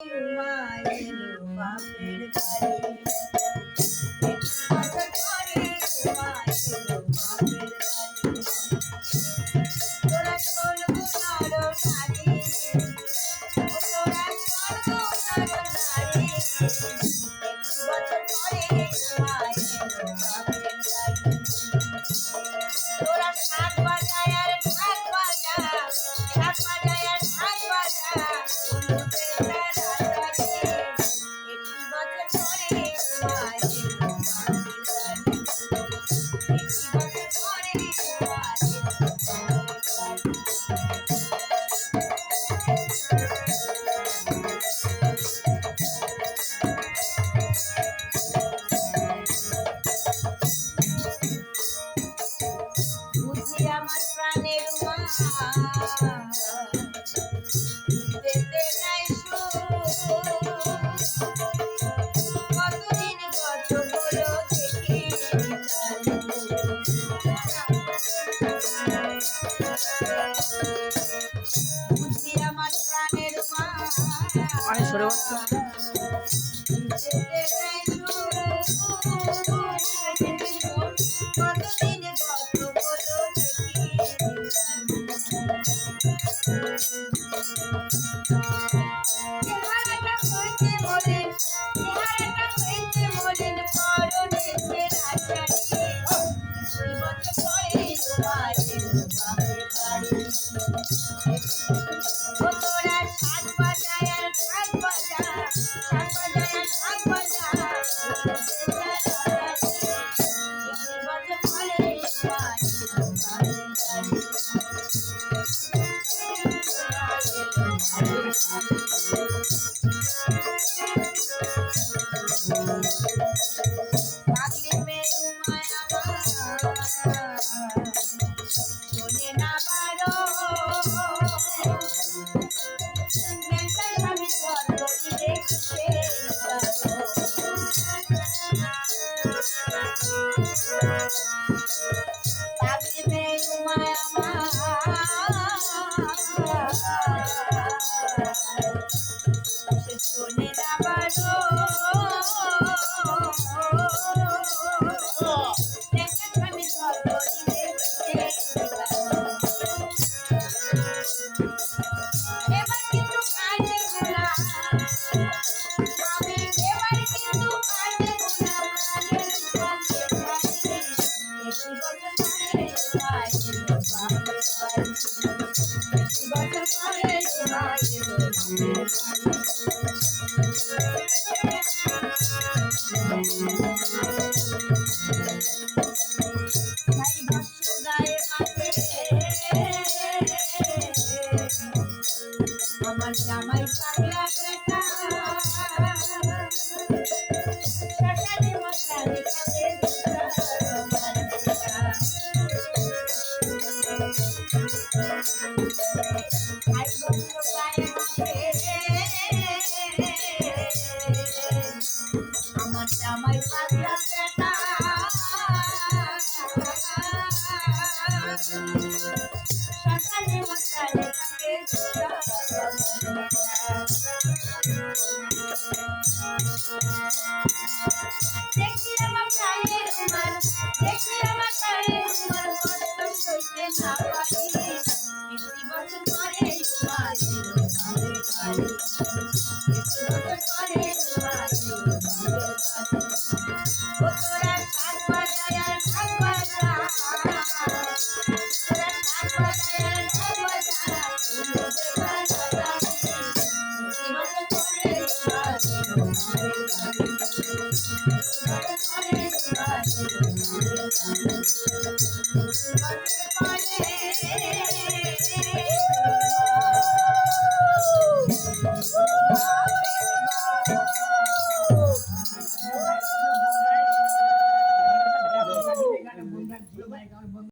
ঘুমাইলো বাপের বাড়ি বছর পরে ঘুমাইলো বাপের বাড়ি তোরা শোন নর নারী তোরা শোন নর নারী বছর পরে ঘুমাইলো বাপের বাড়ি তোরা শাক বাজায় আর ঢাক বাজা শাক বাজায় আর ঢাক বাজা আমার প্রাণের মা যেতে নাই কতদিন গত হলো দেখি বুঝি আমার প্রাণের মা যেতে নাই কতদিন গত হলো চেহারাটা হইতে বলেন পরনে ছেঁড়া শাড়ি বছর পরে বাপের বাড়ি ও তোরা শাক বাজায় আর ঢাক বাজা শাক বাজায় আর ঢাক বাজা বছর পরে পাগলি মেরু মায়া শোনে না বারো আমি স্বর্গটি দেখতে পাগলি মেরু মায়া শোনে না বারো আমি স্বর্গটি দেখতে এবার কিন্তু কাঁদে গোলা আমি এবার কিন্তু কাঁদে গোলা আমার জামাই পাগলা বেটা শাসানি মশানি খাবে আমার জামাই পাগলা বেটা শাসানি মশানি খাবে দেখি আমার গায়ে রুমাল দেখি আমার গায়ে রুমাল কষ্ট সইতে না পারি একটি বছর পরে ও তোরা শাক বাজায় আর ঢাক বাজা তোরা শাক বাজায় আর ঢাক বাজা Thank you.